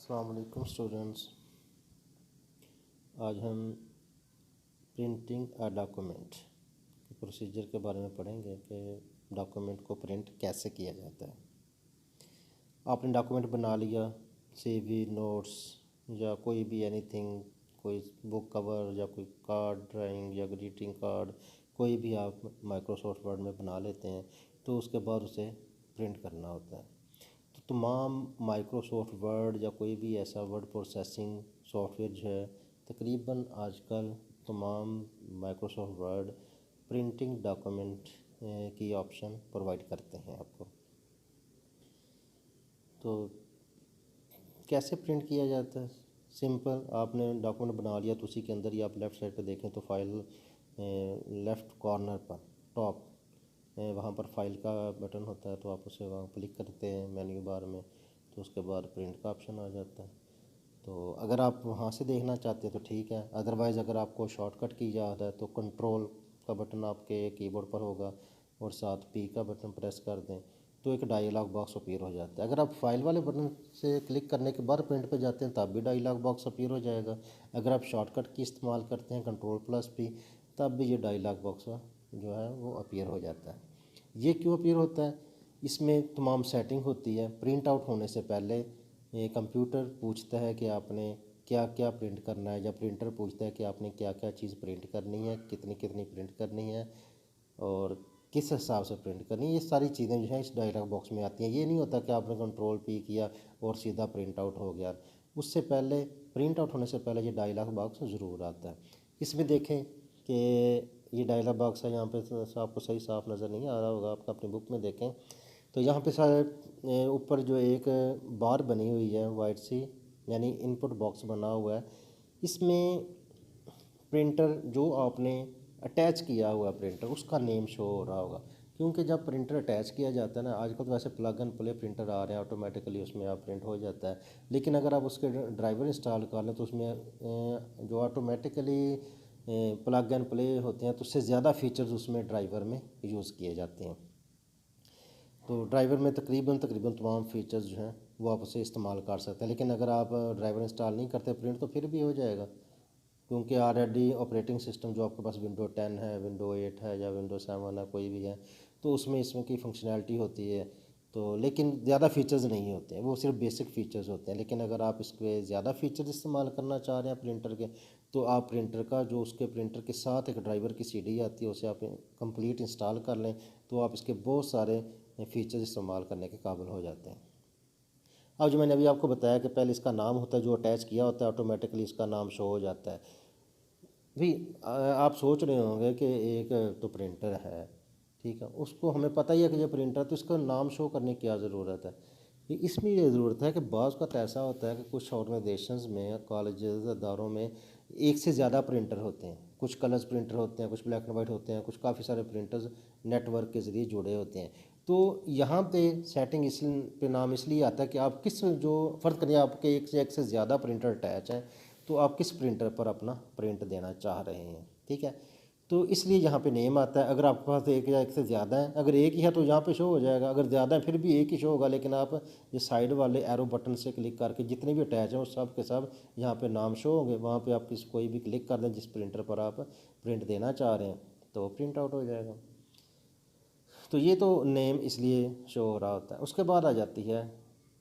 अस्सलाम वालेकुम स्टूडेंट्स। आज हम प्रिंटिंग अ डॉक्यूमेंट के प्रोसीजर के बारे में पढ़ेंगे कि डॉक्यूमेंट को प्रिंट कैसे किया जाता है। आपने डॉक्यूमेंट बना लिया, सीवी, नोट्स या कोई भी एनीथिंग, कोई बुक कवर या कोई कार्ड ड्राइंग या ग्रीटिंग कार्ड, कोई भी आप माइक्रोसॉफ्ट वर्ड में बना लेते हैं, तो उसके बाद उसे प्रिंट करना होता है। तो तमाम माइक्रोसॉफ्ट वर्ड या कोई भी ऐसा वर्ड प्रोसेसिंग सॉफ्टवेयर जो है, तकरीबन आजकल तमाम माइक्रोसॉफ्ट वर्ड प्रिंटिंग डॉक्यूमेंट की ऑप्शन प्रोवाइड करते हैं आपको। तो कैसे प्रिंट किया जाता है? सिंपल, आपने डॉक्यूमेंट बना लिया तो उसी के अंदर ही आप लेफ़्ट साइड पे देखें तो फाइल लेफ़्ट कॉर्नर पर टॉप वहाँ पर फाइल का बटन होता है, तो आप उसे वहाँ क्लिक करते हैं मेन्यू बार में, तो उसके बाद प्रिंट का ऑप्शन आ जाता है। तो अगर आप वहाँ से देखना चाहते हैं तो ठीक है, अदरवाइज़ अगर आपको शॉर्टकट की याद है तो कंट्रोल का बटन आपके कीबोर्ड पर होगा और साथ पी का बटन प्रेस कर दें तो एक डायलॉग बॉक्स अपीयर हो जाता है। अगर आप फाइल वाले बटन से क्लिक करने के बाद प्रिंट पे जाते हैं तब भी डायलॉग बॉक्स अपीयर हो जाएगा। अगर आप शॉर्टकट की इस्तेमाल करते हैं कंट्रोल+P, तब भी ये डायलॉग बॉक्स जो है वो अपीयर हो जाता है। ये क्यों अपीयर होता है? इसमें तमाम सेटिंग होती है। प्रिंट आउट होने से पहले ये कंप्यूटर पूछता है कि आपने क्या क्या प्रिंट करना है, या प्रिंटर पूछता है कि आपने क्या क्या चीज़ प्रिंट करनी है, कितनी कितनी प्रिंट करनी है और किस हिसाब से प्रिंट करनी है। ये सारी चीज़ें जो हैं इस डायलॉग बॉक्स में आती हैं। ये नहीं होता कि आपने कंट्रोल+P किया और सीधा प्रिंट आउट हो गया। उससे पहले, प्रिंट आउट होने से पहले ये डायलॉग बॉक्स ज़रूर आता है। इसमें देखें कि ये डायलॉग बॉक्स है, यहाँ पे आपको सही साफ नज़र नहीं आ रहा होगा, आप अपनी बुक में देखें तो यहाँ पे सारे ऊपर जो एक बार बनी हुई है वाइट सी, यानी इनपुट बॉक्स बना हुआ है। इसमें प्रिंटर जो आपने अटैच किया हुआ प्रिंटर, उसका नेम शो हो रहा होगा, क्योंकि जब प्रिंटर अटैच किया जाता है ना, आजकल तो वैसे प्लग एंड प्ले प्रिंटर आ रहे हैं, ऑटोमेटिकली उसमें आप प्रिंट हो जाता है। लेकिन अगर आप उसके ड्राइवर इंस्टॉल कर लें तो उसमें जो ऑटोमेटिकली प्लग एंड प्ले होते हैं तो उससे ज़्यादा फीचर्स उसमें ड्राइवर में यूज़ किए जाते हैं। तो ड्राइवर में तकरीबन तमाम फीचर्स जो हैं वो आप उसे इस्तेमाल कर सकते हैं। लेकिन अगर आप ड्राइवर इंस्टॉल नहीं करते प्रिंट तो फिर भी हो जाएगा, क्योंकि ऑलरेडी ऑपरेटिंग सिस्टम जो आपके पास विंडो 10 है, विंडो 8 है या विंडो 7 है, कोई भी है, तो उसमें इसमें की फंक्शनैलिटी होती है। तो लेकिन ज़्यादा फीचर्स नहीं होते हैं, वो सिर्फ बेसिक फ़ीचर्स होते हैं। लेकिन अगर आप इसके ज़्यादा फीचर्स इस्तेमाल करना चाह रहे हैं प्रिंटर के, तो आप प्रिंटर का जो उसके प्रिंटर के साथ एक ड्राइवर की सीडी आती है उसे आप कंप्लीट इंस्टॉल कर लें, तो आप इसके बहुत सारे फ़ीचर्स इस्तेमाल करने के काबिल हो जाते हैं। अब जो मैंने अभी आपको बताया कि पहले इसका नाम होता है, जो अटैच किया होता है ऑटोमेटिकली इसका नाम शो हो जाता है। भी आप सोच रहे होंगे कि एक तो प्रिंटर है, ठीक है, उसको हमें पता ही है कि ये प्रिंटर, तो इसका नाम शो करने की क्या ज़रूरत है? इसमें ये ज़रूरत है कि बाज़ का ऐसा होता है कि कुछ ऑर्गेनाइजेशंस में, कॉलेजेस, अदारों में एक से ज़्यादा प्रिंटर होते हैं। कुछ कलर्स प्रिंटर होते हैं, कुछ ब्लैक एंड वाइट होते हैं, कुछ काफ़ी सारे प्रिंटर्स नेटवर्क के ज़रिए जुड़े होते हैं। तो यहाँ पे सेटिंग इस पे नाम इसलिए आता है कि आप किस, जो फ़र्ज़ करिए आपके एक से ज़्यादा प्रिंटर अटैच हैं, तो आप किस प्रिंटर पर अपना प्रिंट देना चाह रहे हैं, ठीक है। तो इसलिए यहाँ पे नेम आता है। अगर आपके पास एक या एक से ज़्यादा है, अगर एक ही है तो यहाँ पे शो हो जाएगा, अगर ज़्यादा है फिर भी एक ही शो होगा। लेकिन आप ये साइड वाले एरो बटन से क्लिक करके जितने भी अटैच हैं वो सब के सब यहाँ पे नाम शो होंगे। वहाँ पे आप कोई भी क्लिक कर दें जिस प्रिंटर पर आप प्रिंट देना चाह रहे हैं, तो प्रिंट आउट हो जाएगा। तो ये तो नेम इसलिए शो हो रहा होता है। उसके बाद आ जाती है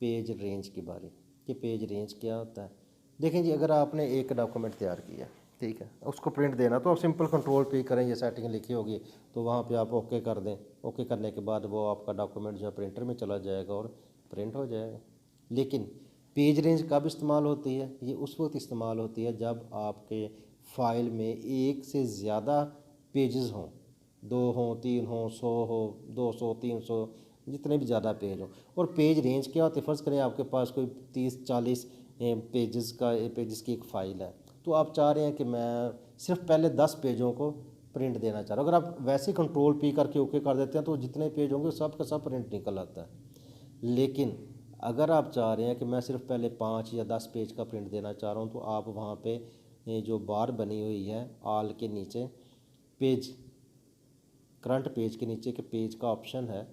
पेज रेंज की बारी, कि पेज रेंज क्या होता है। देखें जी, अगर आपने एक डॉक्यूमेंट तैयार किया, ठीक है, उसको प्रिंट देना, तो आप सिंपल कंट्रोल+P करें, ये सेटिंग लिखी होगी तो वहाँ पे आप ओके कर दें। ओके करने के बाद वो आपका डॉक्यूमेंट जो है प्रिंटर में चला जाएगा और प्रिंट हो जाएगा। लेकिन पेज रेंज कब इस्तेमाल होती है? ये उस वक्त इस्तेमाल होती है जब आपके फ़ाइल में एक से ज़्यादा पेजेस हों, 2 हों, 3 हों, 100 हो, 200, 300, जितने भी ज़्यादा पेज हो। और पेज रेंज क्या होती है? फ़र्ज़ करें आपके पास कोई 30-40 पेजेस की एक फ़ाइल है, तो आप चाह रहे हैं कि मैं सिर्फ पहले 10 पेजों को प्रिंट देना चाह रहा हूँ। अगर आप वैसे कंट्रोल+P करके ओके कर देते हैं तो जितने पेज होंगे सब का सब प्रिंट निकल आता है। लेकिन अगर आप चाह रहे हैं कि मैं सिर्फ पहले 5 या 10 पेज का प्रिंट देना चाह रहा हूँ, तो आप वहाँ पे ये जो बार बनी हुई है आल के नीचे, पेज, करंट पेज के नीचे के पेज का ऑप्शन है,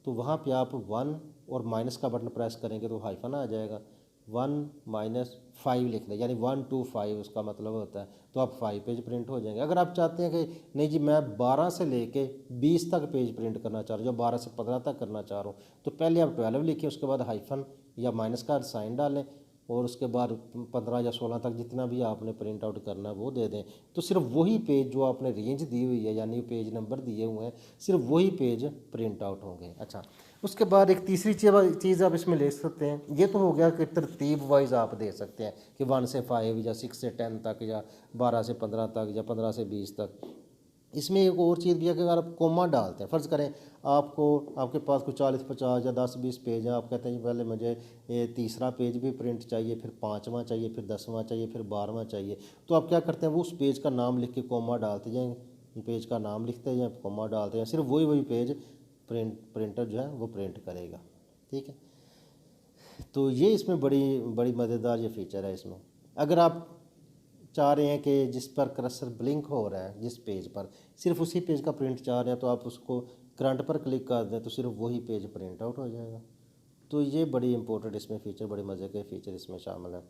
तो वहाँ पे आप 1 और माइनस का बटन प्रेस करेंगे तो हाइफन आ जाएगा। 1-5 लिख दें, यानी 1 to 5 उसका मतलब होता है, तो आप 5 पेज प्रिंट हो जाएंगे। अगर आप चाहते हैं कि नहीं जी मैं 12 से लेके 20 तक पेज प्रिंट करना चाह रहा हूँ, या 12 से 15 तक करना चाह रहा हूँ, तो पहले आप 12 लिखिए, उसके बाद हाइफन या माइनस का साइन डालें, और उसके बाद 15 या 16 तक जितना भी आपने प्रिंट आउट करना है वो दे दें। तो सिर्फ वही पेज जो आपने रेंज दी हुई है, यानी पेज नंबर दिए हुए हैं, सिर्फ वही पेज प्रिंट आउट होंगे। अच्छा, उसके बाद एक तीसरी चीज़ आप इसमें ले सकते हैं, ये तो हो गया कि तरतीब वाइज आप दे सकते हैं कि 1 से 5 या 6 से 10 तक, या 12 से 15 तक, या 15 से 20 तक। इसमें एक और चीज़ भी है कि अगर आप कोमा डालते हैं, फ़र्ज़ करें आपके पास कुछ 40-50 या 10-20 पेज हैं, आप कहते हैं पहले मुझे ये तीसरा पेज भी प्रिंट चाहिए, फिर 5वां चाहिए, फिर 10वां चाहिए, फिर 12वां चाहिए, तो आप क्या करते हैं, वो उस पेज का नाम लिख के कोमा डालते जाएँ, पेज का नाम लिखते जाएँ, कोमा डालते हैं, सिर्फ वही पेज प्रिंटर जो है वो प्रिंट करेगा। ठीक है, तो ये इसमें बड़ी बड़ी मज़ेदार ये फीचर है इसमें। अगर आप चाह रहे हैं कि जिस पर कर्सर ब्लिंक हो रहा है, जिस पेज पर, सिर्फ उसी पेज का प्रिंट चाह रहे हैं, तो आप उसको करंट पर क्लिक कर दें तो सिर्फ वही पेज प्रिंट आउट हो जाएगा। तो ये बड़ी इंपॉर्टेंट इसमें फ़ीचर, बड़े मज़े के फ़ीचर इसमें शामिल है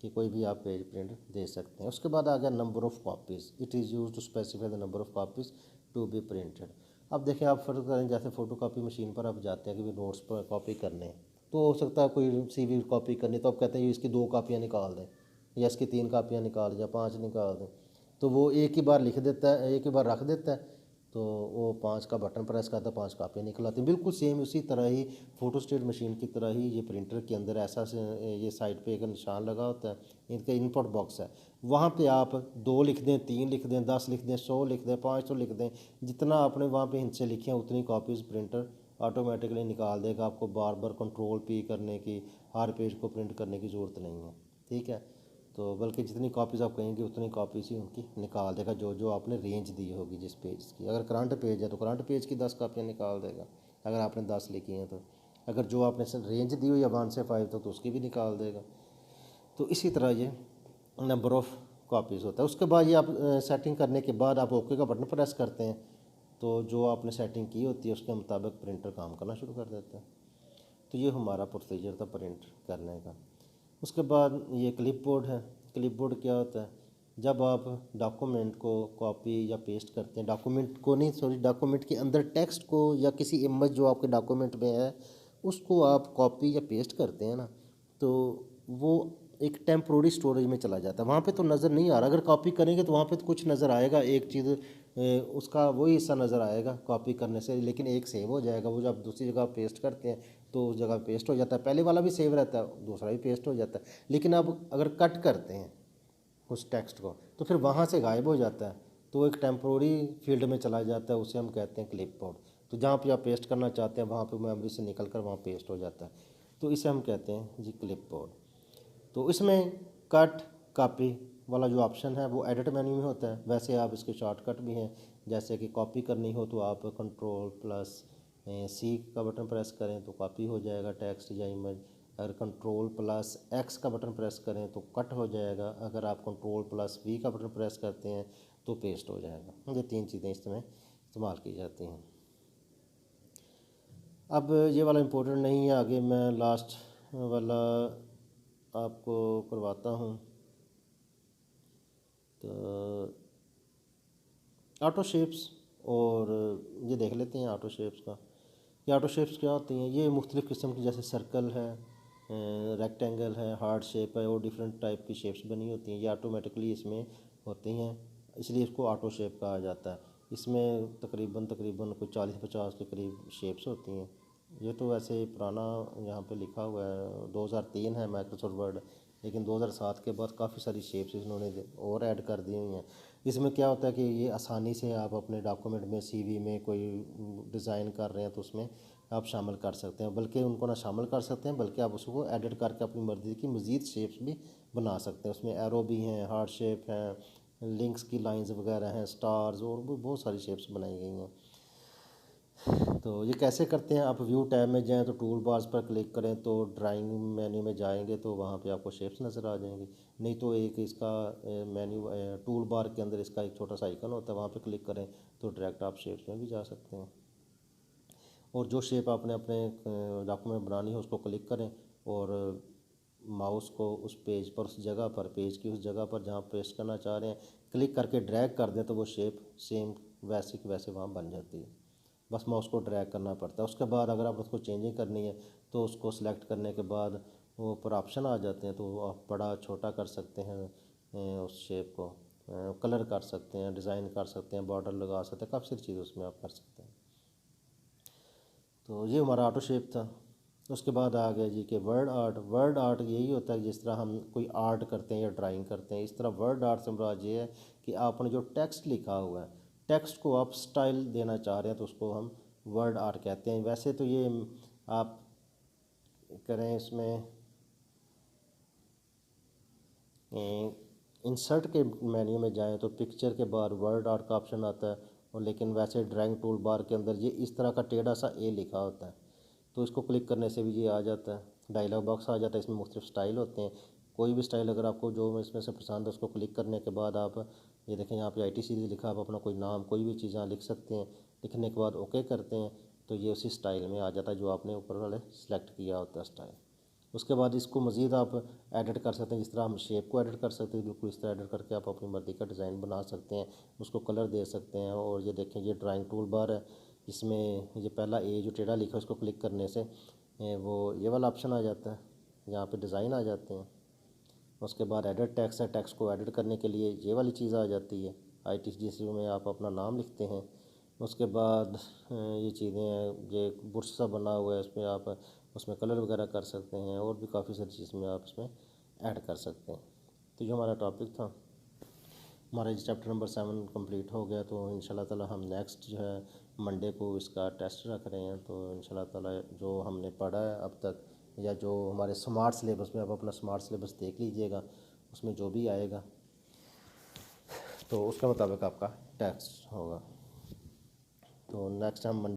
कि कोई भी आप पेज प्रिंट दे सकते हैं। उसके बाद आ गया number of copies, it is use to specify the number of copies to be printed. अब देखिए, आप फ़र्ज़ करें जैसे फ़ोटो कॉपी मशीन पर आप जाते हैं कि भी नोट्स पर कॉपी करने हैं, तो हो सकता है कोई CV कॉपी करनी, तो आप कहते हैं इसकी 2 कापियाँ निकाल दें, या इसकी 3 कापियाँ निकाल दें, या 5 निकाल दें, तो वो एक ही बार लिख देता है, एक ही बार रख देता है, तो वो 5 का बटन प्रेस करता है, 5 कापियाँ निकल आती हैं। बिल्कुल सेम उसी तरह ही फ़ोटोस्टेट मशीन की तरह ही ये प्रिंटर के अंदर ऐसा से ये साइड पे एक निशान लगा होता है, इनका इनपुट बॉक्स है, वहाँ पे आप 2 लिख दें, 3 लिख दें, 10 लिख दें, 100 लिख दें, 500 लिख दें, जितना आपने वहाँ पे हिस्से लिखे हैं उतनी कॉपीज़ प्रिंटर ऑटोमेटिकली निकाल देगा। आपको बार बार कंट्रोल P करने की, हर पेज को प्रिंट करने की ज़रूरत नहीं है। ठीक है, तो बल्कि जितनी कॉपीज़ आप कहेंगे उतनी कॉपीज़ ही उनकी निकाल देगा, जो जो आपने रेंज दी होगी जिस पेज की। अगर करंट पेज है तो करंट पेज की 10 कापियाँ निकाल देगा, अगर आपने 10 लिखी हैं तो। अगर जो आपने रेंज दी हुई है 1 से 5 तक, तो उसकी भी निकाल देगा। तो इसी तरह ये नंबर ऑफ़ कॉपीज़ होता है। उसके बाद ये आप सेटिंग करने के बाद आप ओके का बटन प्रेस करते हैं, तो जो आपने सेटिंग की होती है उसके मुताबिक प्रिंटर काम करना शुरू कर देता है। तो ये हमारा प्रोसीजर था प्रिंट करने का। उसके बाद ये क्लिप बोर्ड है। क्लिप बोर्ड क्या होता है, जब आप डॉक्यूमेंट को कॉपी या पेस्ट करते हैं, डॉक्यूमेंट को नहीं, सॉरी, डॉक्यूमेंट के अंदर टेक्स्ट को या किसी इमेज जो आपके डॉक्यूमेंट में है उसको आप कॉपी या पेस्ट करते हैं ना, तो वो एक टेम्प्रोरी स्टोरेज में चला जाता है, वहाँ पे तो नज़र नहीं आ रहा। अगर कॉपी करेंगे तो वहाँ पे तो कुछ नज़र आएगा, एक चीज़ उसका वही हिस्सा नज़र आएगा कॉपी करने से, लेकिन एक सेव हो जाएगा। वो जब दूसरी जगह पेस्ट करते हैं तो उस जगह पेस्ट हो जाता है, पहले वाला भी सेव रहता है, दूसरा भी पेस्ट हो जाता है। लेकिन अब अगर कट करते हैं उस टेक्स्ट को तो फिर वहाँ से गायब हो जाता है, तो एक टेम्प्रोरी फील्ड में चला जाता है, उसे हम कहते हैं क्लिप बोर्ड। तो जहाँ पे आप पेस्ट करना चाहते हैं वहाँ पे मेमोरी से निकल कर वहाँ पेस्ट हो जाता है, तो इसे हम कहते हैं जी क्लिप बोर्ड। तो इसमें कट कॉपी वाला जो ऑप्शन है वो एडिट मेन्यू में होता है। वैसे आप इसके शॉर्टकट भी हैं, जैसे कि कॉपी करनी हो तो आप Ctrl+C का बटन प्रेस करें तो कॉपी हो जाएगा टेक्स्ट या इमेज। अगर Ctrl+X का बटन प्रेस करें तो कट हो जाएगा। अगर आप Ctrl+V का बटन प्रेस करते हैं तो पेस्ट हो जाएगा। ये 3 चीज़ें इसमें इस्तेमाल की जाती हैं। अब ये वाला इम्पोर्टेंट नहीं है, आगे मैं लास्ट वाला आपको करवाता हूँ। तो ऑटो शेप्स, और ये देख लेते हैं ऑटो शेप्स का। ये ऑटो शेप्स क्या होती हैं, ये मुख्तलिफ़ किस्म की, जैसे सर्कल है, रेक्टेंगल है, हार्ट शेप है, और डिफरेंट टाइप की शेप्स बनी होती हैं, ये ऑटोमेटिकली इसमें होती हैं, इसलिए इसको ऑटो शेप कहा जाता है। इसमें तकरीबन कोई 40-50 के करीब शेप्स होती हैं। ये तो वैसे पुराना यहाँ पे लिखा हुआ है 2003 है माइक्रोसॉफ्ट वर्ड, लेकिन 2007 के बाद काफ़ी सारी शेप्स इन्होंने और ऐड कर दी हुई हैं। इसमें क्या होता है कि ये आसानी से आप अपने डॉक्यूमेंट में, CV में कोई डिज़ाइन कर रहे हैं तो उसमें आप शामिल कर सकते हैं, बल्कि उनको ना शामिल कर सकते हैं, बल्कि आप उसको एडिट करके अपनी मर्ज़ी की मज़ीद शेप्स भी बना सकते हैं। उसमें एरो भी हैं, हार्ट शेप हैं, लिंक्स की लाइंस वगैरह हैं, स्टार्स, और भी बहुत सारी शेप्स बनाई गई हैं। तो ये कैसे करते हैं, आप व्यू टैब में जाएं तो टूल बार्स पर क्लिक करें, तो ड्राइंग मेन्यू में जाएंगे तो वहाँ पे आपको शेप्स नज़र आ जाएंगी। नहीं तो एक इसका मेन्यू टूल बार के अंदर इसका एक छोटा सा आइकन होता है, वहाँ पे क्लिक करें तो डायरेक्ट आप शेप्स में भी जा सकते हैं। और जो शेप आपने अपने डॉक्यूमेंट बनानी है उसको क्लिक करें और माउस को उस पेज पर, उस जगह पर, पेज की उस जगह पर जहाँ पेस्ट करना चाह रहे हैं, क्लिक करके ड्रैग कर दें तो वो शेप सेम वैसे की वैसे वहाँ बन जाती है। बस माउस को ड्रैग करना पड़ता है। उसके बाद अगर आप उसको चेंजिंग करनी है तो उसको सिलेक्ट करने के बाद वो ऊपर ऑप्शन आ जाते हैं, तो आप बड़ा छोटा कर सकते हैं उस शेप को, कलर कर सकते हैं, डिज़ाइन कर सकते हैं, बॉर्डर लगा सकते हैं, काफ़ी सारी चीज़ उसमें आप कर सकते हैं। तो ये हमारा ऑटो शेप था। उसके बाद आ गया जी कि वर्ड आर्ट। वर्ड आर्ट यही होता है जिस तरह हम कोई आर्ट करते हैं या ड्राइंग करते हैं, इस तरह वर्ड आर्ट से मुराद ये है कि आपने जो टेक्स्ट लिखा हुआ है, टेक्स्ट को आप स्टाइल देना चाह रहे हैं तो उसको हम वर्ड आर्ट कहते हैं। वैसे तो ये आप करें इसमें इंसर्ट के मेन्यू में जाएं तो पिक्चर के बाहर वर्ड आर्ट का ऑप्शन आता है, और लेकिन वैसे ड्राइंग टूल बार के अंदर ये इस तरह का टेढ़ा सा ए लिखा होता है, तो इसको क्लिक करने से भी ये आ जाता है, डायलॉग बॉक्स आ जाता है। इसमें मुख्तलिफ स्टाइल होते हैं, कोई भी स्टाइल अगर आपको जो इसमें से पसंद है उसको क्लिक करने के बाद आप ये देखें यहाँ पे IT सीरीज़ लिखा, आप अपना कोई नाम कोई भी चीज़ यहाँ लिख सकते हैं। लिखने के बाद ओके करते हैं तो ये उसी स्टाइल में आ जाता है जो आपने ऊपर वाले सेलेक्ट किया होता है स्टाइल। उसके बाद इसको मज़ीद आप एडिट कर सकते हैं, जिस तरह हम शेप को एडिट कर सकते हैं बिल्कुल इस तरह एडिट करके आप अपनी मर्ज़ी का डिज़ाइन बना सकते हैं, उसको कलर दे सकते हैं। और ये देखें ये ड्राइंग टूल बार है, इसमें ये पहला ए जो टेढ़ा लिखा है उसको क्लिक करने से वो ये वाला ऑप्शन आ जाता है, यहाँ पे डिज़ाइन आ जाते हैं। उसके बाद एडिट टेक्स्ट है, टेक्स्ट को एडिट करने के लिए ये वाली चीज़ आ जाती है, ITGC में आप अपना नाम लिखते हैं। उसके बाद ये चीज़ें हैं, ये बुर्श सा बना हुआ है, इसमें आप उसमें कलर वगैरह कर सकते हैं, और भी काफ़ी सारी चीज़ में आप इसमें ऐड कर सकते हैं। तो ये हमारा टॉपिक था, हमारा चैप्टर नंबर 7 कंप्लीट हो गया। तो इंशाल्लाह ताला हम नेक्स्ट जो है मंडे को इसका टेस्ट रख रहे हैं। तो इंशाल्लाह ताला जो हमने पढ़ा है अब तक, या जो हमारे स्मार्ट सिलेबस में, आप अपना स्मार्ट सिलेबस देख लीजिएगा, उसमें जो भी आएगा तो उसके मुताबिक आपका टेस्ट होगा। तो नेक्स्ट हम